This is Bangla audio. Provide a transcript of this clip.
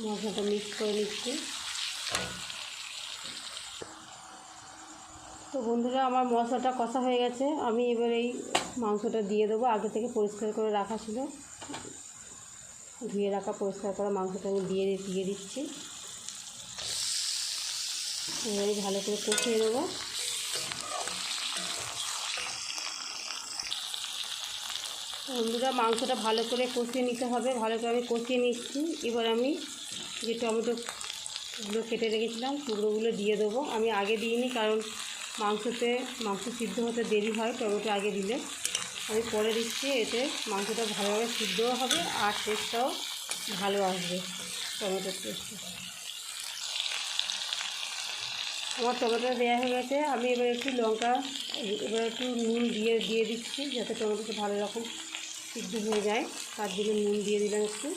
মশলাটা মিক্স করে নিচ্ছি। তো বন্ধুরা, আমার মশলাটা কষা হয়ে গেছে। আমি এবার এই মাংসটা দিয়ে দেবো। আগে থেকে পরিষ্কার করে রাখা ছিল, ধুয়ে রাখা পরিষ্কার করা মাংসটা আমি দিয়ে দিচ্ছি। এবারে ভালো করে কষিয়ে নেবো। বন্ধুরা, মাংসটা ভালো করে কষিয়ে নিতে হবে। ভালো করে আমি কষিয়ে নিচ্ছি। এবার আমি যে টমেটোগুলো কেটে রেখেছিলাম টুকরোগুলো দিয়ে দেবো। আমি আগে দিইনি, কারণ মাংস সিদ্ধ হতে দেরি হয় টমেটো আগে দিলে। আমি পরে দিচ্ছি, এতে মাংসটা ভালোভাবে সিদ্ধও হবে আর টেস্টটাও ভালো আসবে, টমেটোর টেস্টটা। আমার টমেটো দেওয়া হয়ে গেছে। আমি এবার একটু নুন দিয়ে দিচ্ছি, যাতে টমেটোটা ভালো রকম সিদ্ধ হয়ে যায়। তার জন্য নুন দিয়ে দিলাম একটু।